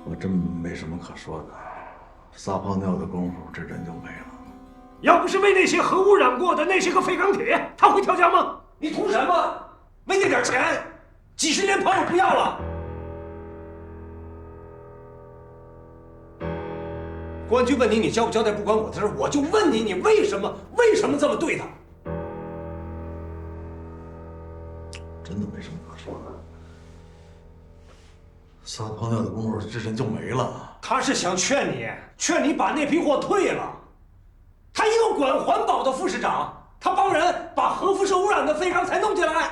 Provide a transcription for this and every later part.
我真没什么可说的，撒泡尿的功夫，这人就没了。要不是为那些核污染过的那些个废钢铁，他会跳江吗？你图什么？为那点钱，几十年跑我不要了。公安局问你交不交代不关我的事，我就问你，你为什么这么对他？真的没什么可说的。撒泡尿的功夫，这人就没了。他是想劝你把那批货退了。他一个管环保的副市长，他帮人把核辐射污染的废钢材弄进来，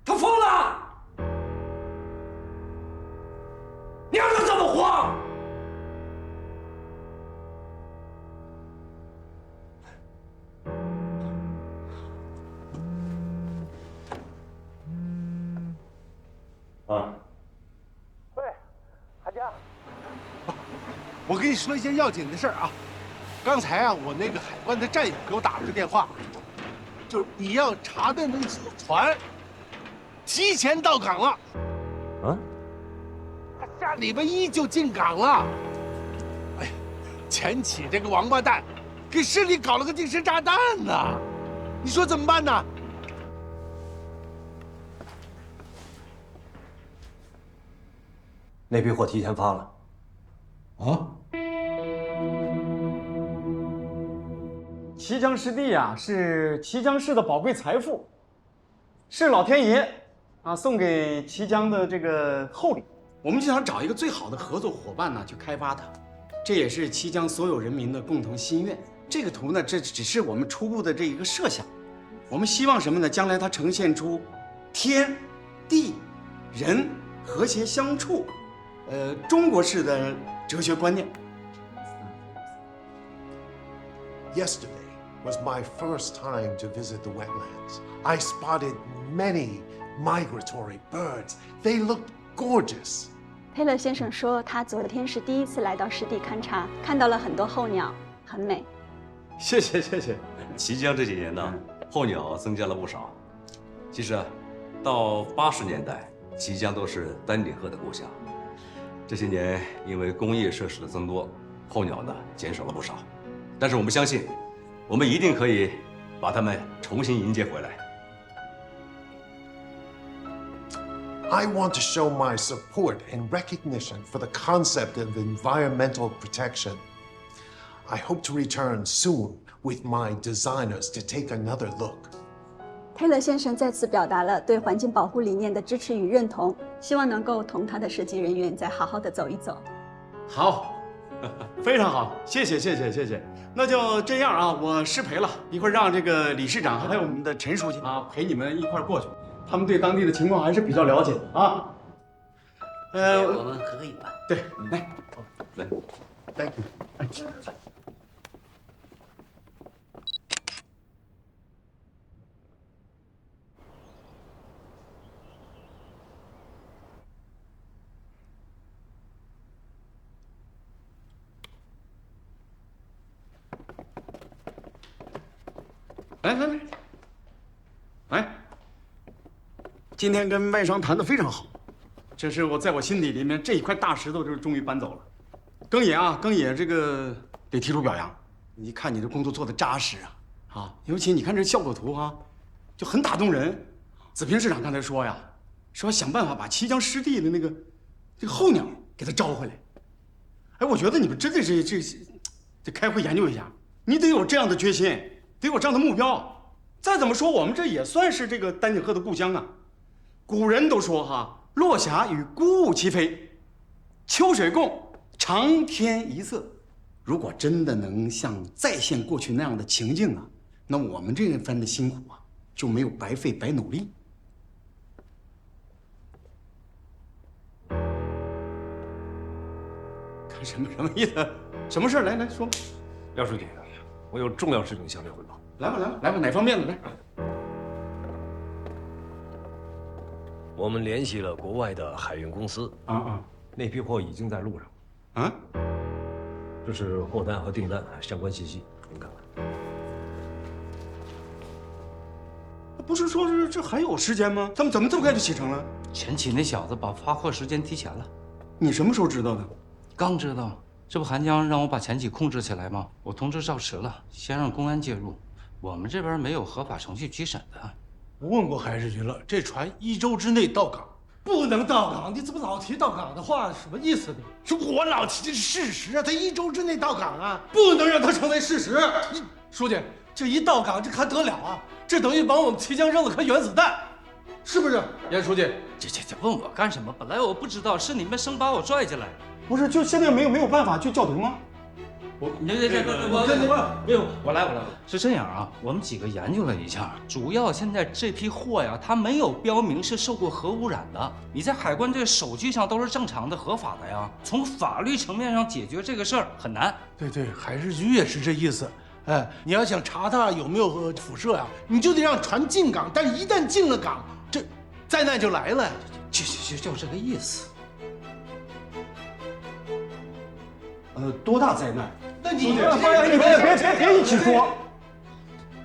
他疯了！你让他怎么活？啊。喂，海佳，我跟你说一件要紧的事儿啊。刚才啊，我那个海关的战友给我打了个电话，就是你要查的那艘船提前到港了。啊？他下礼拜一就进港了。哎呀，钱起这个王八蛋，给市里搞了个定时炸弹呢，你说怎么办呢？那批货提前发了。啊？綦江湿地啊，是綦江市的宝贵财富，是老天爷啊送给綦江的这个厚礼。我们就想找一个最好的合作伙伴呢，去开发它，这也是綦江所有人民的共同心愿。这个图呢，这只是我们初步的这一个设想。我们希望什么呢？将来它呈现出天、地、人和谐相处，中国式的哲学观念。Yesterday was my first time to visit the wetlands. I spotted many migratory birds. They looked gorgeous. 佩勒先生说，他昨天是第一次来到湿地勘察，看到了很多候鸟，很美。谢谢谢谢。綦江这几年呢，候鸟增加了不少。其实啊，到80年代，綦江都是丹顶鹤的故乡。这些年因为工业设施的增多，候鸟呢减少了不少。但是我们相信，我们一定可以把它们重新迎接回来。I want to show my support and recognition for the concept of environmental protection. I hope to return soon with my designers to take another look. 佩勒先生再次表达了对环境保护理念的支持与认同，希望能够同他的设计人员再好好的走一走。好，非常好，谢谢谢谢谢谢。那就这样啊，我失陪了，一会儿让这个李市长还有我们的陈书记啊陪你们一块儿过去，他们对当地的情况还是比较了解的啊。我们合个影吧。对，来，来 Thank you. 来，哎，今天跟外商谈得非常好，这是在我心底里面这一块大石头，就是终于搬走了。庚野啊，庚野这个得提出表扬，你看你这工作做得扎实啊，尤其你看这效果图啊，就很打动人。子平市长刚才说呀，说想办法把綦江湿地的这个候鸟给它招回来。哎，我觉得你们真的是这开会研究一下，你得有这样的决心。得有这样的目标。再怎么说，我们这也算是这个丹顶鹤的故乡啊。古人都说哈，落霞与孤鹜齐飞，秋水共，长天一色。如果真的能像再现过去那样的情境啊，那我们这一番的辛苦啊，就没有白费白努力。看什么意思？什么事儿？来说。廖书记，我有重要事情向您汇报。来吧，哪方面的来？我们联系了国外的海运公司，那批货已经在路上。这是货单和订单相关信息，您看看。不是说这还有时间吗？他们怎么这么快就启程了？陈启那小子把发货时间提前了。你什么时候知道的？刚知道，这不韩江让我把前妻控制起来吗？我通知赵迟了，先让公安介入。我们这边没有合法程序拘审的。我问过海事局了，这船1周之内到港。不能到港！你怎么老提到港的话？什么意思呢？是我老提的是事实啊，他1周之内到港啊，不能让它成为事实。书记，这一到港，这还得了啊？这等于往我们綦江扔了颗原子弹，是不是？严书记，这问我干什么？本来我不知道，是你们生把我拽进来的。不是，就现在没有办法去叫停吗？我来。是这样啊，我们几个研究了一下，主要现在这批货呀，它没有标明是受过核污染的。你在海关这手续上都是正常的、合法的呀。从法律层面上解决这个事儿很难。对，海事局也是这意思。哎，你要想查它有没有辐射呀，你就得让船进港。但一旦进了港，这灾难就来了。就这个意思。多大灾难？那你别一起说。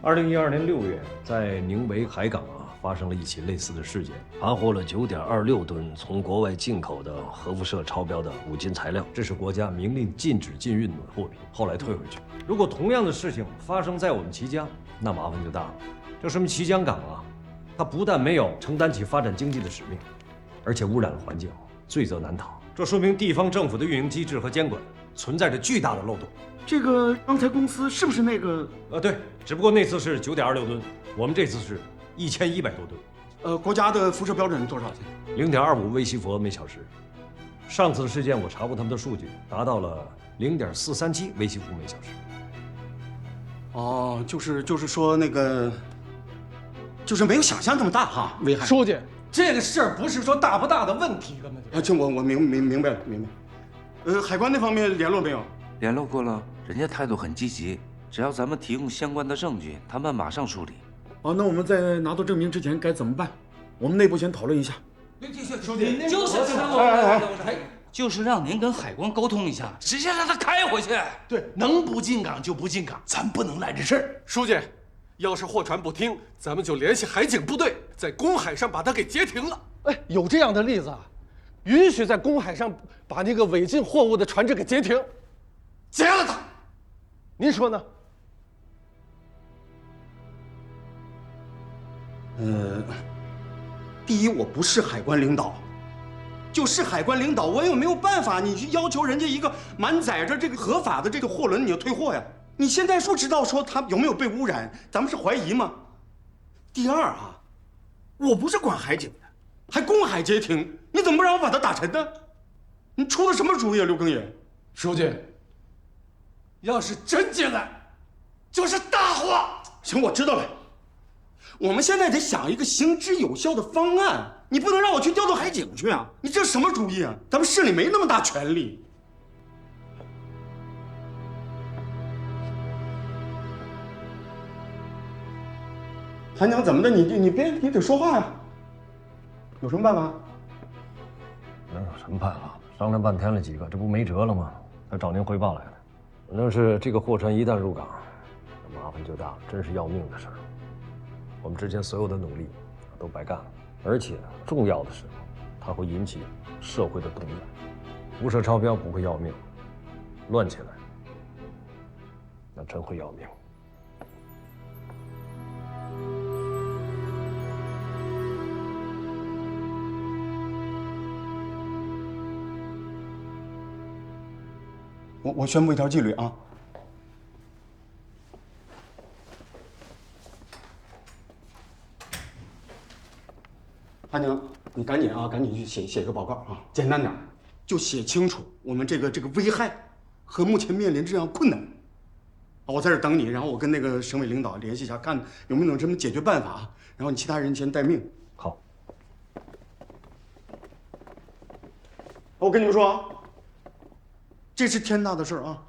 2012年6月，在宁潍海港发生了一起类似的事件，查获了9.26吨从国外进口的核辐射超标的五金材料，这是国家明令禁止禁运的货品，后来退回去。如果同样的事情发生在我们綦江，那麻烦就大了。这说明綦江港它不但没有承担起发展经济的使命，而且污染了环境，罪责难逃。这说明地方政府的运营机制和监管存在着巨大的漏洞。这个刚才公司是不是那个？对，只不过那次是9.26吨，我们这次是1100多吨。国家的辐射标准多少钱？0.25微西弗每小时。上次的事件我查过他们的数据，达到了0.437微西弗每小时。哦，就是说那个，就是没有想象这么大哈，危害。书记，这个事儿不是说大不大的问题，根本就。这我明白了。海关那方面联络没有？联络过了，人家态度很积极，只要咱们提供相关的证据，他们马上处理。那我们在拿到证明之前该怎么办？我们内部先讨论一下。书记，就是让您跟海关沟通一下，直接让他开回去。对，能不进港就不进港，咱不能赖这事儿。书记，要是货船不听，咱们就联系海警部队，在公海上把它给截停了。有这样的例子啊？允许在公海上把那个违禁货物的船只给截停，截了它。您说呢？第一，我不是海关领导，就是海关领导，我也没有办法，你去要求人家一个满载着这个合法的这个货轮，你就退货呀？你现在说知道说它有没有被污染，咱们是怀疑吗？第二我不是管海警的，还公海截停，你怎么不让我把它打沉呢？你出的什么主意啊，刘庚野？书记，要是真进来，就是大祸。行，我知道了。我们现在得想一个行之有效的方案，你不能让我去调动海警去啊！你这什么主意啊？咱们市里没那么大权力。韩江，怎么的？你得说话呀！有什么办法？能有什么办法？商量半天了几个，这不没辙了吗？才找您汇报来的。反正是这个货船一旦入港，这麻烦就大了，真是要命的事儿。我们之前所有的努力都白干了，而且重要的是，它会引起社会的动乱。辐射超标不会要命，乱起来那真会要命。我宣布一条纪律啊！韩宁，你赶紧去写一个报告啊，简单点，就写清楚我们这个危害和目前面临这样困难。我在这等你，然后我跟那个省委领导联系一下，看有没有什么解决办法。然后你其他人先待命。好。我跟你们说啊，这是天大的事儿啊！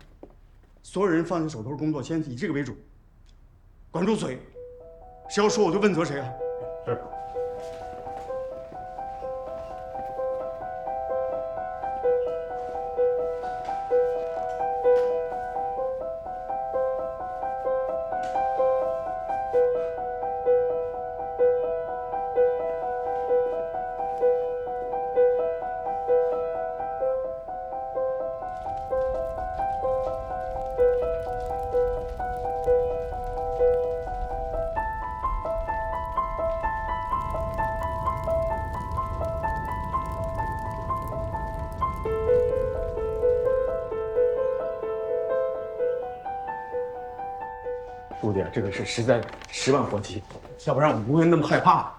所有人放下手头工作，先以这个为主，管住嘴，谁要说我就问责谁啊！是。书记，这个是实在10万火急，要不然我们不会那么害怕。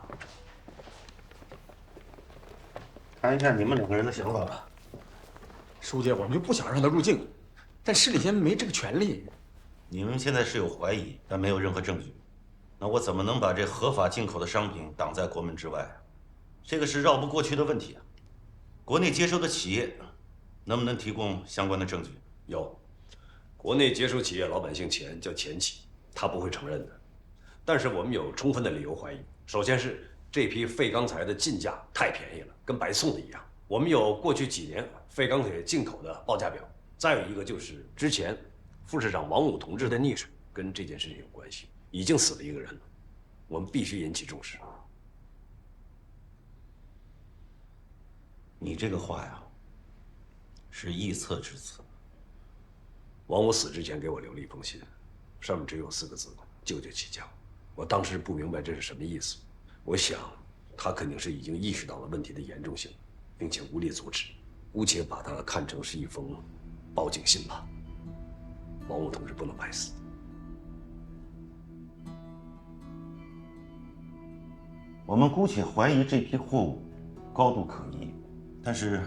谈一下你们2个人的想法吧。书记，我们就不想让他入境，但市里现在没这个权利。你们现在是有怀疑，但没有任何证据，那我怎么能把这合法进口的商品挡在国门之外？这个是绕不过去的问题啊。国内接收的企业能不能提供相关的证据？有，国内接收企业老百姓钱叫前企，他不会承认的。但是我们有充分的理由怀疑，首先是这批废钢材的进价太便宜了，跟白送的一样。我们有过去几年废钢铁进口的报价表。再有一个就是之前副市长王武同志的溺水跟这件事情有关系，已经死了1个人了，我们必须引起重视。你这个话呀，是臆测之词。王武死之前给我留了一封信，上面只有4个字：救救启江。我当时不明白这是什么意思，我想他肯定是已经意识到了问题的严重性，并且无力阻止，姑且把它看成是一封报警信吧。王武同志不能白死。我们姑且怀疑这批货物高度可疑，但是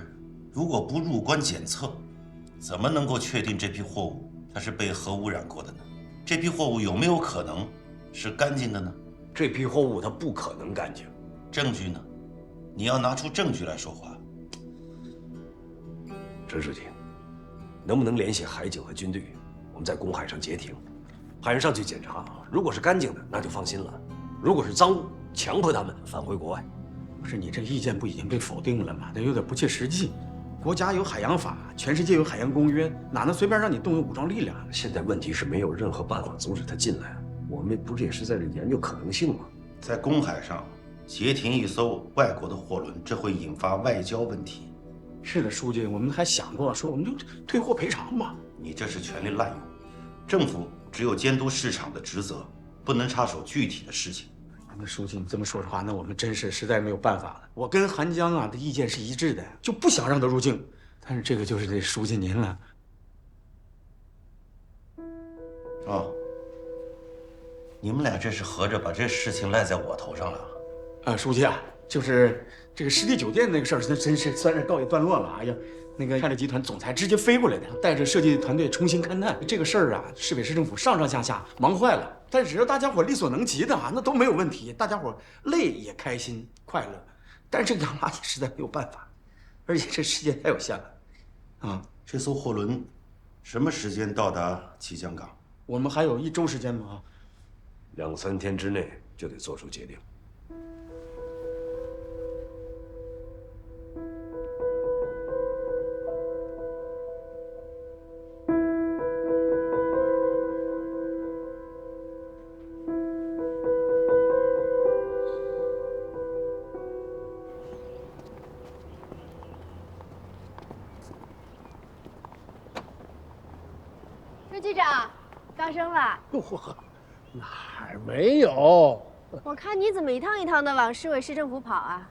如果不入关检测，怎么能够确定这批货物它是被核污染过的呢？这批货物有没有可能是干净的呢？这批货物它不可能干净。证据呢？你要拿出证据来说话。陈书记，能不能联系海警和军队，我们在公海上截停，派人上去检查，如果是干净的，那就放心了；如果是赃物，强迫他们返回国外。不是你这个意见不已经被否定了吗？那有点不切实际。国家有海洋法，全世界有海洋公约，哪能随便让你动用武装力量？现在问题是没有任何办法阻止他进来，我们不是也是在这研究可能性吗？在公海上截停一艘外国的货轮，这会引发外交问题。是的，书记，我们还想过说，我们就退货赔偿吧。你这是权力滥用，政府只有监督市场的职责，不能插手具体的事情。那书记，你这么说的话，那我们真是实在没有办法了。我跟韩江啊的意见是一致的，就不想让他入境。但是这个就是得书记您了。哦，你们俩这是合着把这事情赖在我头上了？书记啊，就是这个湿地酒店那个事儿，那真是算是告一段落了。哎呀，那个泰勒集团总裁直接飞过来的，带着设计团队重新勘探这个事儿啊，市委市政府上上下下忙坏了。但只要大家伙力所能及的啊，那都没有问题，大家伙累也开心快乐。但是这个洋垃圾实在没有办法，而且这时间太有限了。啊，这艘货轮什么时间到达綦江港？我们还有1周时间吗？2、3天之内就得做出决定。周局长，高升了。嚯，哪儿没有？我看你怎么一趟一趟的往市委市政府跑啊？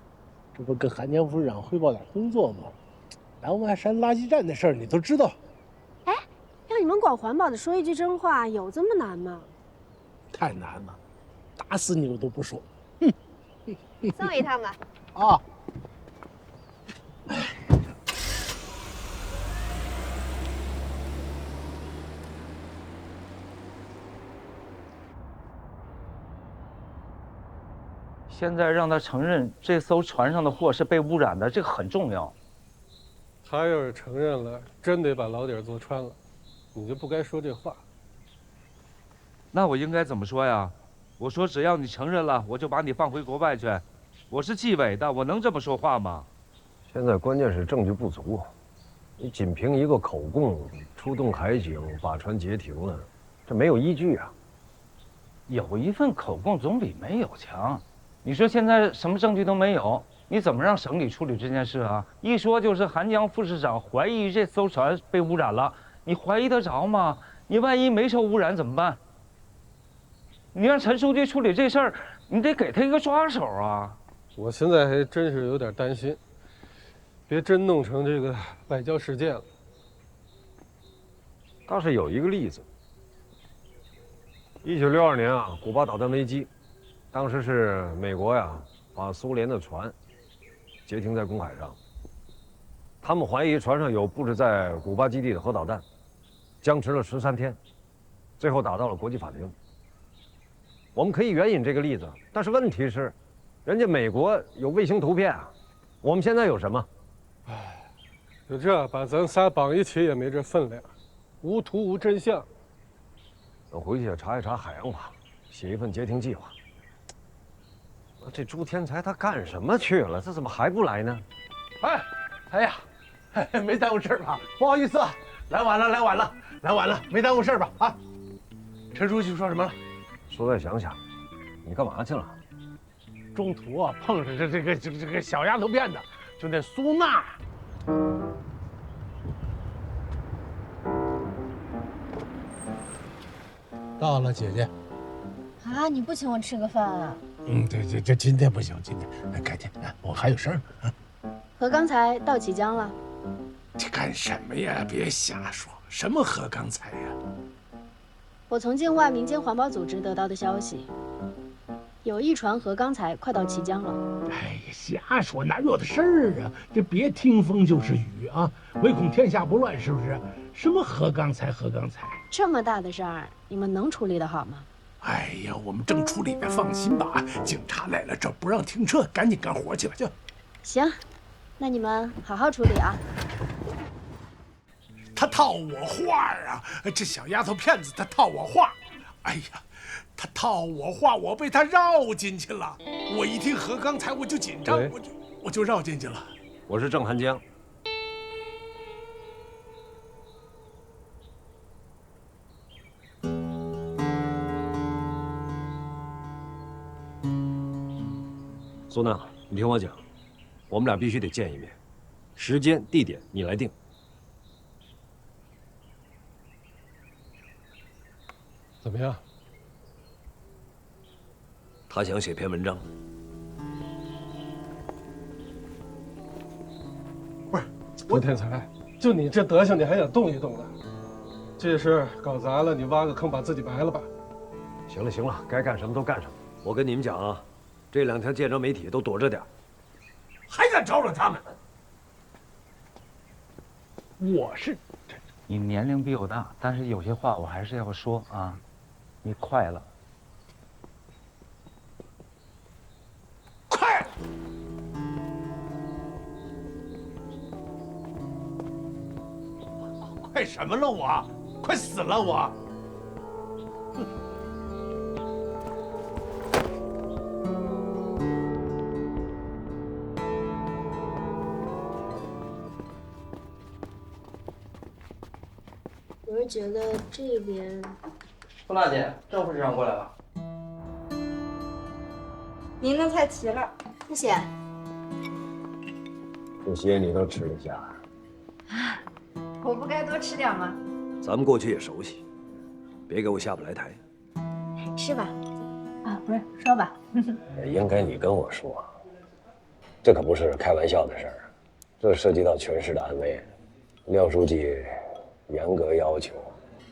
这不跟韩江副市长汇报点工作吗？南外山垃圾站的事儿你都知道。哎，让你们管环保的说一句真话，有这么难吗？太难了，打死你我都不说。哼，送我一趟吧。啊。现在让他承认这艘船上的货是被污染的，这个很重要。他要是承认了，真得把老底儿坐穿了，你就不该说这话。那我应该怎么说呀？我说只要你承认了，我就把你放回国外去。我是纪委的，我能这么说话吗？现在关键是证据不足，你仅凭一个口供出动海警把船截停了，这没有依据啊。有一份口供总比没有强。你说现在什么证据都没有，你怎么让省里处理这件事啊？一说就是韩江副市长怀疑这艘船被污染了，你怀疑得着吗？你万一没受污染怎么办？你让陈书记处理这事儿，你得给他一个抓手啊！我现在还真是有点担心，别真弄成这个外交事件了。倒是有一个例子， 1962年啊，古巴导弹危机，当时是美国呀把苏联的船截停在公海上，他们怀疑船上有布置在古巴基地的核导弹，僵持了13天，最后打到了国际法庭。我们可以援引这个例子，但是问题是，人家美国有卫星图片啊，我们现在有什么？就这把咱仨绑一起也没这分量，无图无真相。等回去查一查海洋法，写一份截停计划。这朱天才他干什么去了？他怎么还不来呢？哎呀，没耽误事吧？不好意思啊，来晚了，没耽误事吧？啊，陈书记说什么了？说再想想，你干嘛去了？中途啊碰上这个小丫头片子，就那苏娜。到了，姐姐。啊，你不请我吃个饭啊？对，这今天不行，今天改天，我还有事儿呢。核钢材到綦江了。这干什么呀？别瞎说，什么核钢材呀？我从境外民间环保组织得到的消息，有一船核钢材快到綦江了。哎呀，瞎说，哪有的事儿啊？这别听风就是雨啊，唯恐天下不乱，是不是？什么核钢材？这么大的事儿，你们能处理得好吗？哎呀，我们正处理呢，放心吧。警察来了，这不让停车，赶紧干活去吧，去。行，那你们好好处理啊。他套我话啊！这小丫头片子，她套我话。哎呀，她套我话，我被她绕进去了。我一听核钢材，我就紧张，我就绕进去了。我是郑寒江。苏娜，你听我讲，我们俩必须得见一面，时间、地点你来定。怎么样？他想写篇文章。不是，朱天才，就你这德行，你还想动一动呢？这事搞砸了，你挖个坑把自己埋了吧。行了，该干什么都干什么。我跟你们讲啊，这2条建州媒体都躲着点，还敢招惹他们？我是，你年龄比我大，但是有些话我还是要说啊。你快了，快了！快什么了我？快死了我！我是觉得这边。苏娜姐，郑副市长过来了。您的菜齐了，谢谢。这些你都吃得下？我不该多吃点吗？咱们过去也熟悉，别给我下不来台。吃吧。啊，不是，说吧。应该你跟我说，这可不是开玩笑的事儿，这涉及到全市的安危。廖书记严格要求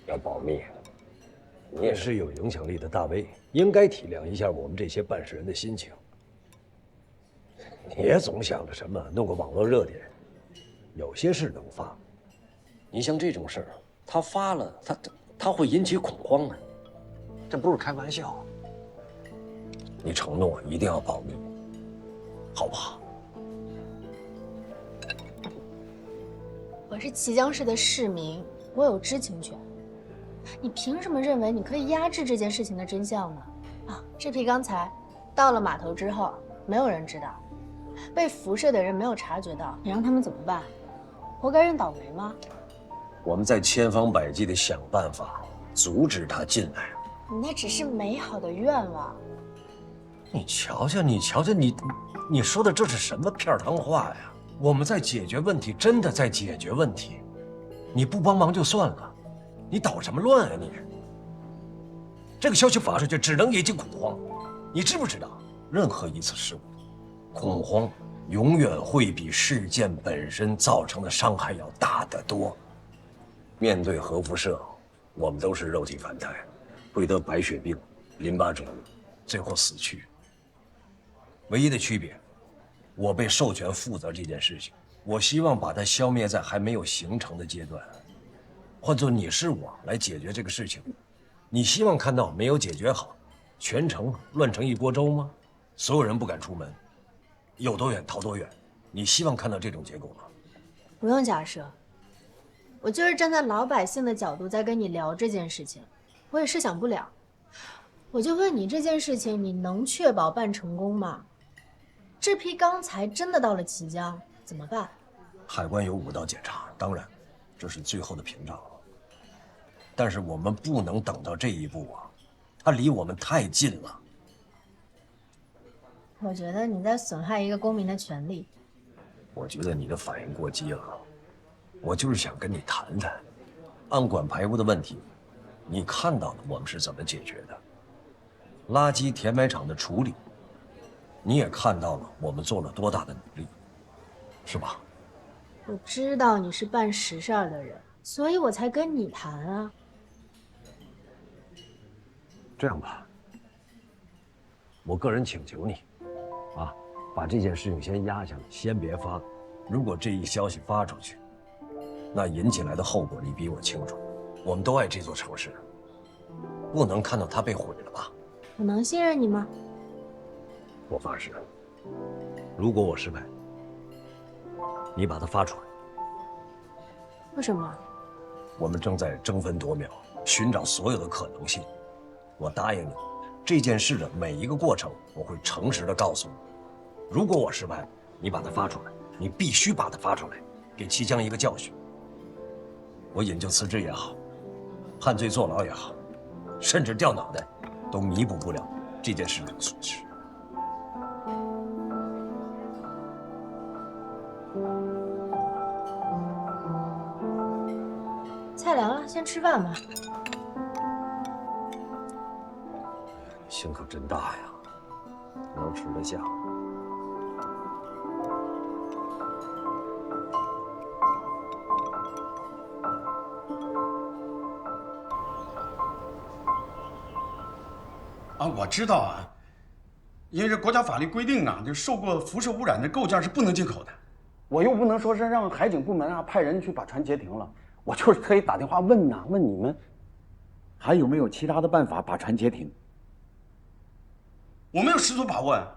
要保密。你也是有影响力的大 V， 应该体谅一下我们这些办事人的心情。你也总想着什么弄个网络热点，有些事能发，你像这种事儿，他发了，他会引起恐慌的，这不是开玩笑。你承诺一定要保密，好不好？我是綦江市的市民，我有知情权。你凭什么认为你可以压制这件事情的真相呢？啊，这批钢材到了码头之后，没有人知道，被辐射的人没有察觉到，你让他们怎么办？活该认倒霉吗？我们在千方百计地想办法阻止他进来。你那只是美好的愿望。你瞧瞧，你说的这是什么片儿汤话呀？我们在解决问题，真的在解决问题。你不帮忙就算了，你捣什么乱啊你？这个消息发出去，只能引起恐慌。你知不知道，任何一次事故，恐慌永远会比事件本身造成的伤害要大得多。面对核辐射，我们都是肉体凡胎，会得白血病、淋巴肿，最后死去。唯一的区别，我被授权负责这件事情，我希望把它消灭在还没有形成的阶段。换作你是我来解决这个事情，你希望看到没有解决好，全城乱成一锅粥吗？所有人不敢出门，有多远逃多远。你希望看到这种结果吗？不用假设，我就是站在老百姓的角度在跟你聊这件事情，我也设想不了。我就问你，这件事情你能确保办成功吗？这批钢材真的到了綦江，怎么办？海关有5道检查，当然，这是最后的屏障。但是我们不能等到这一步啊，它离我们太近了。我觉得你在损害一个公民的权利。我觉得你的反应过激了，我就是想跟你谈谈，暗管排污的问题，你看到了我们是怎么解决的，垃圾填埋场的处理，你也看到了我们做了多大的努力，是吧？我知道你是办实事的人，所以我才跟你谈啊。这样吧，我个人请求你，把这件事情先压下来，先别发。如果这一消息发出去，那引起来的后果你比我清楚。我们都爱这座城市，不能看到它被毁了吧？我能信任你吗？我发誓，如果我失败，你把它发出来。为什么？我们正在争分夺秒，寻找所有的可能性。我答应你，这件事的每一个过程，我会诚实的告诉你。如果我失败，你把它发出来，你必须把它发出来，给綦江一个教训。我引咎辞职也好，判罪坐牢也好，甚至掉脑袋，都弥补不了这件事的损失。菜凉了，先吃饭吧。心可真大呀，能吃得下。啊，我知道啊，因为这国家法律规定啊，就受过辐射污染的构件是不能进口的。我又不能说是让海警部门啊派人去把船截停了，我就是特意打电话问呐，问你们还有没有其他的办法把船截停。我没有十足把握啊。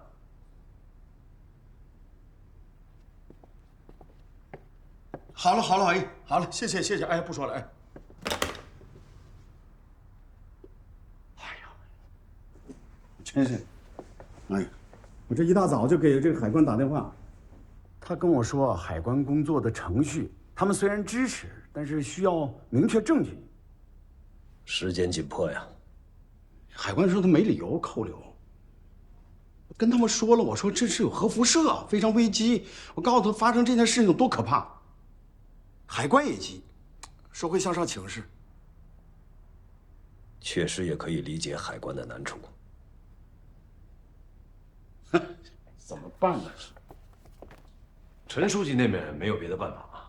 好了好了，哎，好了，谢谢谢谢，哎，不说了，哎。真是，哎，我这一大早就给这个海关打电话，他跟我说海关工作的程序，他们虽然支持，但是需要明确证据。时间紧迫呀。海关说他没理由扣留。我跟他们说了，我说这是有核辐射，非常危机。我告诉他发生这件事情有多可怕。海关也急，说会向上请示。确实也可以理解海关的难处。怎么办呢？陈书记那边没有别的办法吗？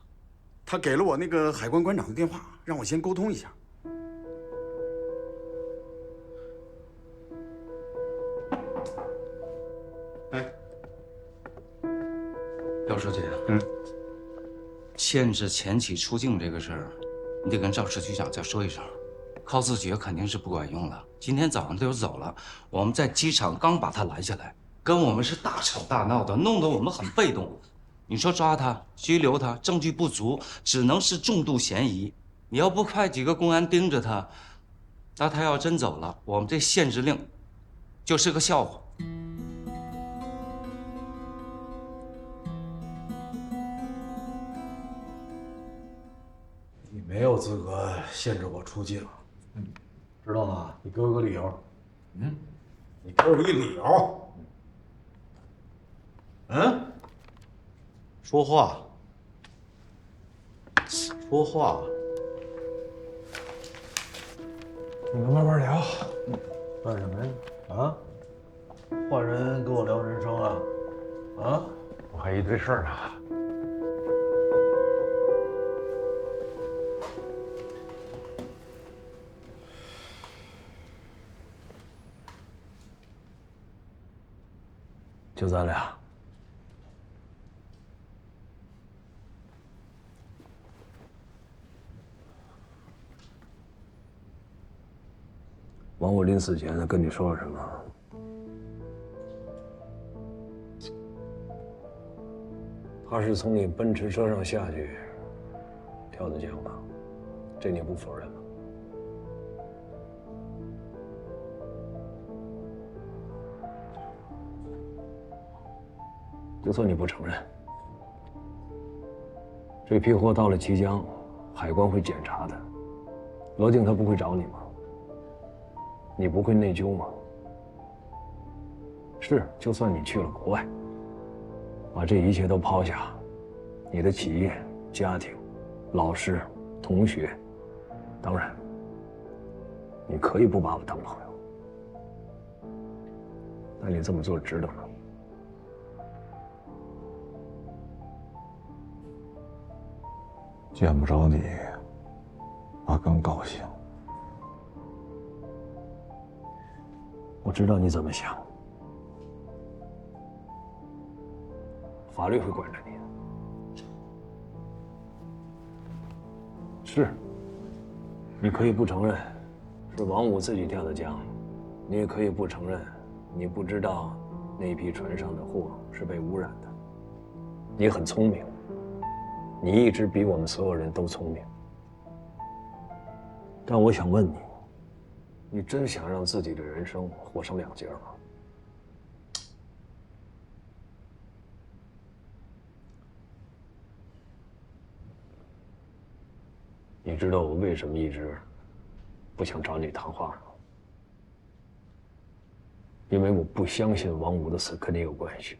他给了我那个海关关长的电话，让我先沟通一下。哎，廖书记，限制前期出境这个事儿，你得跟赵市局长再说一声。靠自觉肯定是不管用了。今天早上他就走了，我们在机场刚把他拦下来，跟我们是大吵大闹的，弄得我们很被动。你说抓他、拘留他，证据不足，只能是重度嫌疑。你要不派几个公安盯着他，那他要真走了，我们这限制令就是个笑话。你没有资格限制我出境，知道吗？你给我个理由。你给我一理由。说话，说话。你们慢慢聊。干什么呀？啊？换人跟我聊人生啊？啊？我还一堆事儿呢。就咱俩。王武临死前他跟你说了什么？他是从你奔驰车上下去，跳的江吧？这你不否认吧？就算你不承认，这批货到了綦江，海关会检查的。罗静他不会找你吗？你不会内疚吗？是，就算你去了国外，把这一切都抛下，你的企业、家庭、老师、同学，当然，你可以不把我当朋友，但你这么做值得吗？见不着你，我更高兴。我知道你怎么想，法律会管着你的。是，你可以不承认是王武自己跳的江，你也可以不承认你不知道那批船上的货是被污染的。你很聪明，你一直比我们所有人都聪明。但我想问你，你真想让自己的人生活成两截吗？你知道我为什么一直不想找你谈话吗？因为我不相信王武的死跟你有关系。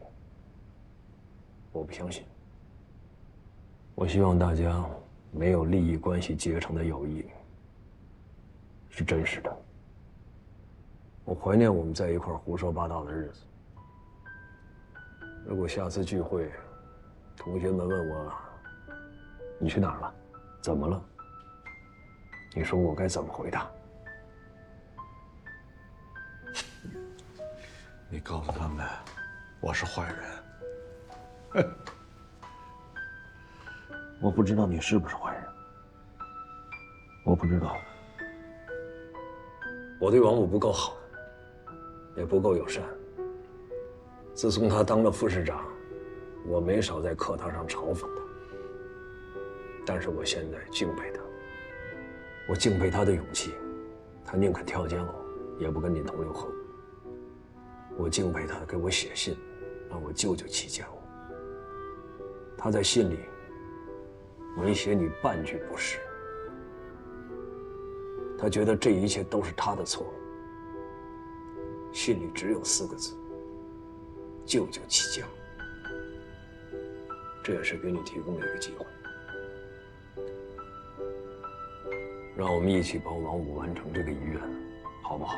我不相信。我希望大家没有利益关系结成的友谊是真实的。我怀念我们在一块胡说八道的日子。如果下次聚会，同学们问我你去哪儿了，怎么了，你说我该怎么回答？你告诉他们，我是坏人。我不知道你是不是坏人，我不知道。我对王武不够好，也不够友善。自从他当了副市长，我没少在课堂上嘲讽他。但是我现在敬佩他，我敬佩他的勇气，他宁肯跳江，也不跟你同流合污。我敬佩他给我写信，让我救救綦江。他在信里没写你半句不是，他觉得这一切都是他的错。信里只有4个字：救救綦江。这也是给你提供了一个机会，让我们一起帮王武完成这个遗愿，好不好？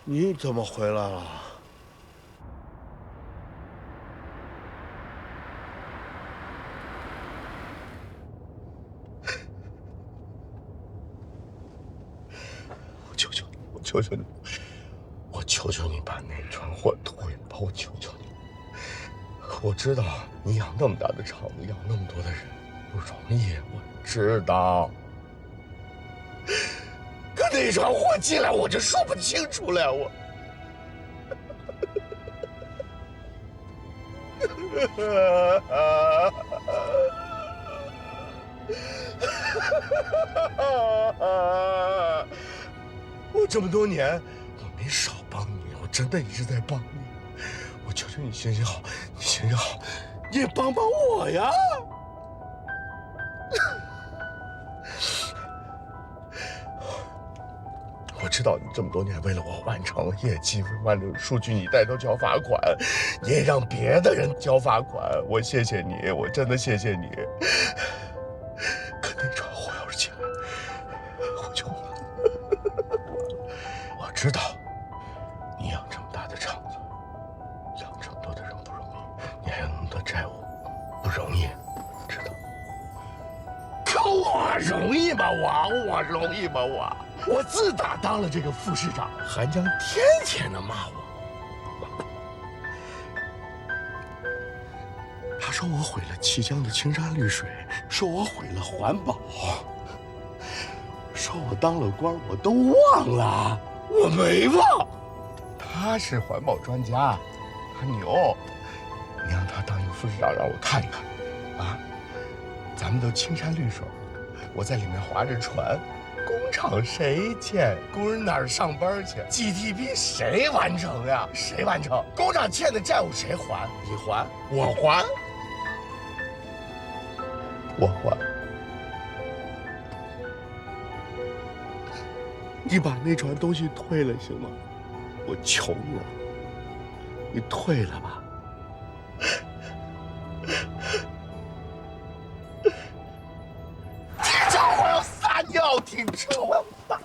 你怎么回来了？我求求你，我求求你，我求求你把那船货拖运吧！我求求你！我知道你养那么大的厂子，养那么多的人不容易，我知道。可那船货进来，我就说不清楚了，我。我这么多年，我没少帮你，我真的一直在帮你。我求求你行行好，你行行好，你也帮帮我呀！我知道你这么多年为了我完成业绩、完成数据，你带头交罚款，你也让别的人交罚款。我谢谢你，我真的谢谢你。可那船货要是进来，我就……我知道，你养这么大的厂子，养这么多的人不容易，你还有那么多债务，不容易，知道？可我容易吗？我容易吗？我自打当了这个副市长，韩江天天的骂我。他说我毁了綦江的青山绿水，说我毁了环保，说我当了官我都忘了，我没忘。他是环保专家，他牛，你让他当一个副市长，让我看看，啊，咱们都青山绿水，我在里面划着船。工厂谁建？工人哪儿上班去 ？GDP 谁完成呀？谁完成？工厂欠的债务谁还？你还？我还？我还？你把那船东西退了行吗？我求你了，你退了吧。停车！我要撒尿！停车！我要撒尿！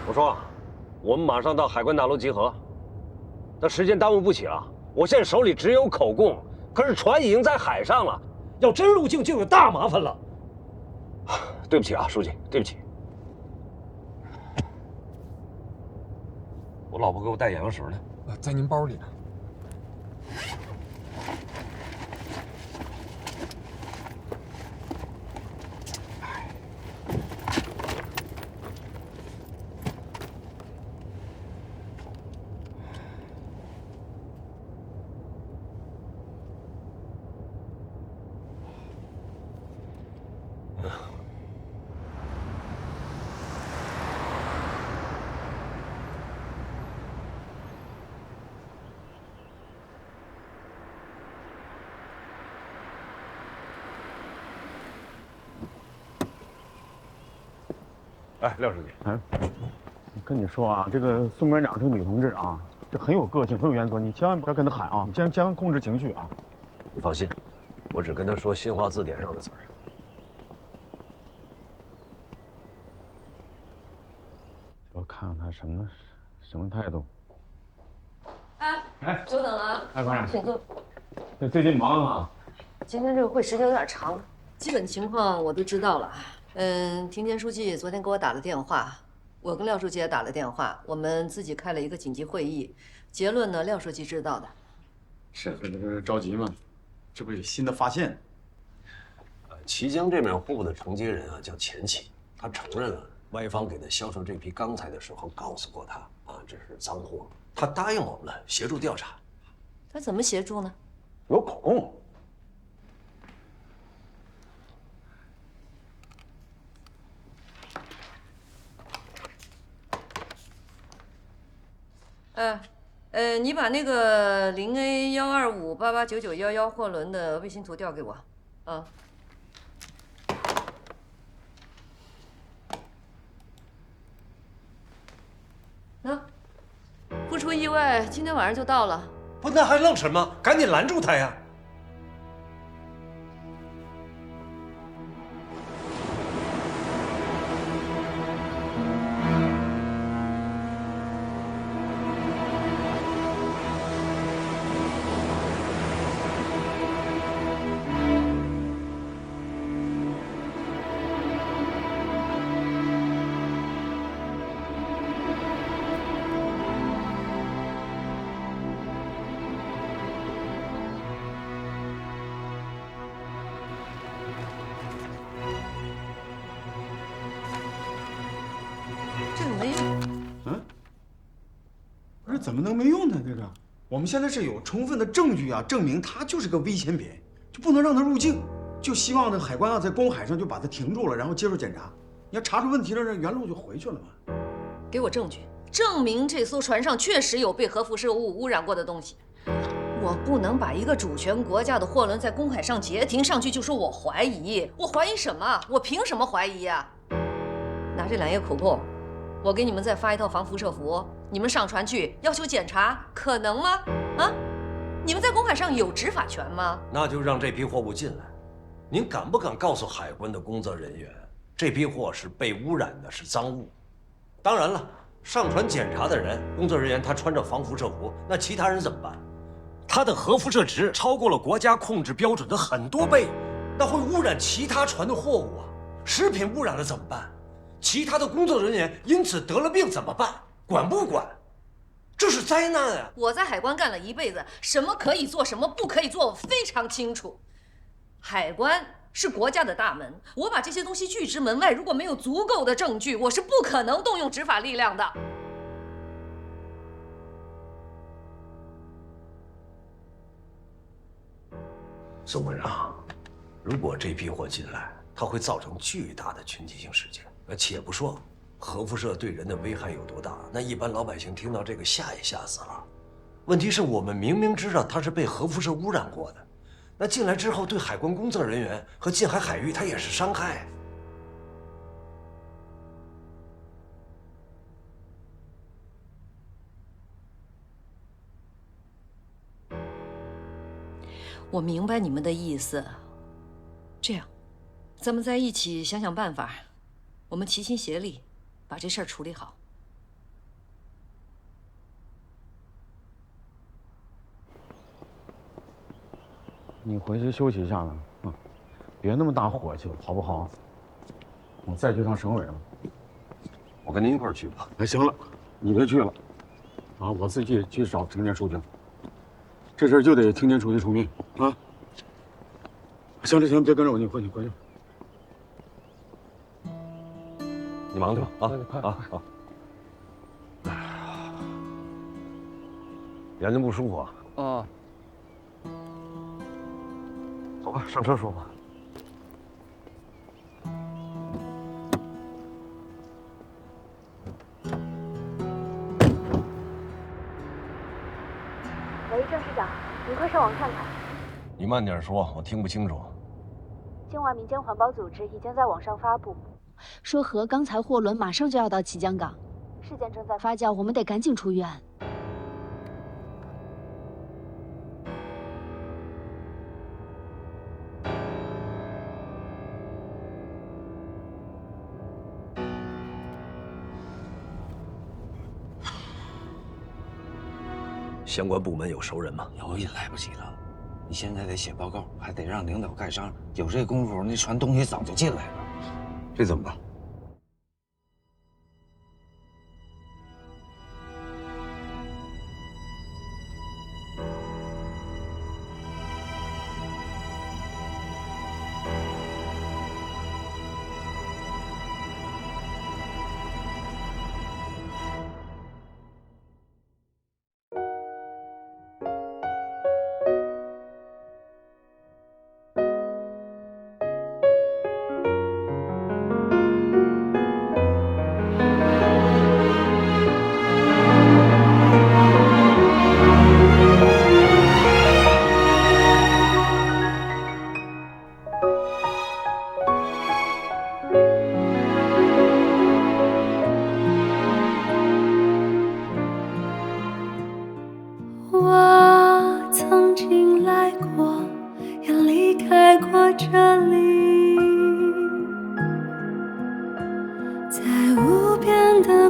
我说，我们马上到海关大楼集合，那时间耽误不起了。我现在手里只有口供，可是船已经在海上了，要真入境就有大麻烦了。对不起啊，书记，对不起。我老婆给我带眼药水呢，在您包里呢。哎，廖书记，哎，我跟你说啊，这个宋班长这个女同志啊，这很有个性，很有原则，你千万不要跟她喊啊，你千万控制情绪啊。你放心，我只跟她说新华字典上的词儿。我看看她什么态度。哎，久等了啊！哎，馆长，请坐。最近忙啊？今天这个会时间有点长，基本情况我都知道了。庭坚书记昨天给我打了电话，我跟廖书记也打了电话，我们自己开了一个紧急会议，结论呢，廖书记知道的。是，这不是着急吗？这不有新的发现？綦江这面货物的承接人啊，叫钱启，他承认了歪方给他销售这批钢材的时候告诉过他啊，这是赃货，他答应我们了，协助调查。他怎么协助呢？有口供。你把那个0A125889911货轮的卫星图调给我，啊。意外，今天晚上就到了。不，那还愣什么？赶紧拦住他呀！这个没用。不是怎么能没用呢？这个，我们现在是有充分的证据啊，证明他就是个危险品，就不能让他入境。就希望这海关啊在公海上就把他停住了，然后接受检查。你要查出问题了，这原路就回去了嘛。给我证据，证明这艘船上确实有被核辐射物污染过的东西。我不能把一个主权国家的货轮在公海上截停，上去就说我怀疑。我怀疑什么？我凭什么怀疑呀？拿这2页口供，我给你们再发一套防辐射服，你们上船去要求检查，可能吗？啊？你们在公海上有执法权吗？那就让这批货物进来。您敢不敢告诉海关的工作人员，这批货是被污染的，是赃物？当然了，上船检查的人，工作人员他穿着防辐射服，那其他人怎么办？他的核辐射值超过了国家控制标准的很多倍，那会污染其他船的货物啊！食品污染了怎么办？其他的工作人员因此得了病怎么办？管不管？这是灾难啊！我在海关干了一辈子，什么可以做，什么不可以做，我非常清楚。海关是国家的大门，我把这些东西拒之门外，如果没有足够的证据，我是不可能动用执法力量的。宋馆长，如果这批货进来，它会造成巨大的群体性事件。且不说核辐射对人的危害有多大，那一般老百姓听到这个吓也吓死了。问题是我们明明知道它是被核辐射污染过的，那进来之后对海关工作人员和近海海域它也是伤害。我明白你们的意思，这样，咱们在一起想想办法，我们齐心协力，把这事儿处理好。你回去休息一下吧，别那么大火气，好不好？我再去趟省委了。我跟您一块儿去吧。哎，行了，你别去了，啊，我自己去找听监书记。这事儿就得听监书记出面啊。行了行了，别跟着我，你回去。你忙去吧啊啊好。眼睛不舒服啊？哦。走吧，上车说吧。喂，郑市长，您快上网看看。你慢点说，我听不清楚。境外民间环保组织已经在网上发布，说核钢材货轮马上就要到綦江港，事件正在发酵，我们得赶紧出预案。相关部门有熟人吗？有也来不及了，你现在得写报告，还得让领导盖章。有这功夫，那船东西早就进来了。这怎么办？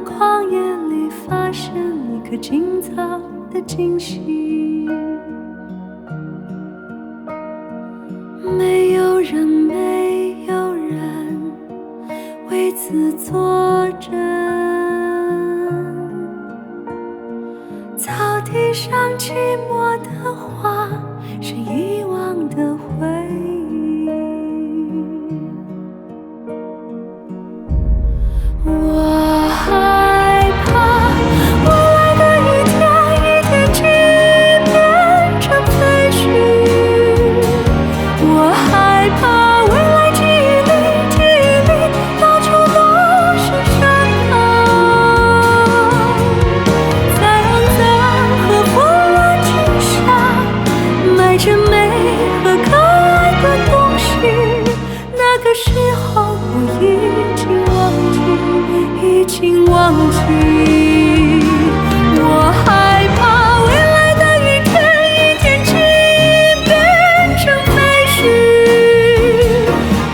旷野里发生一个今早的惊喜，没有人，没有人为此作证。草地上寂寞的花，是遗忘的回忆。我害怕未来的一天一天起变成废墟，我害怕未来记忆里到处都是伤痕，在肮脏和混乱之下埋着美和可爱的东西。那个时候我已经忘记，我害怕未来的一天一天起变成废墟，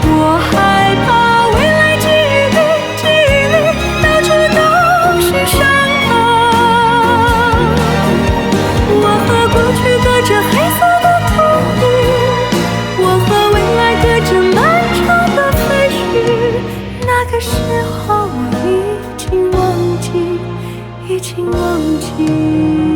我害怕未来记忆里到处都是伤痕。我和过去隔着黑色的土地，我和未来隔着漫长的废墟。那个时候我已经忘记。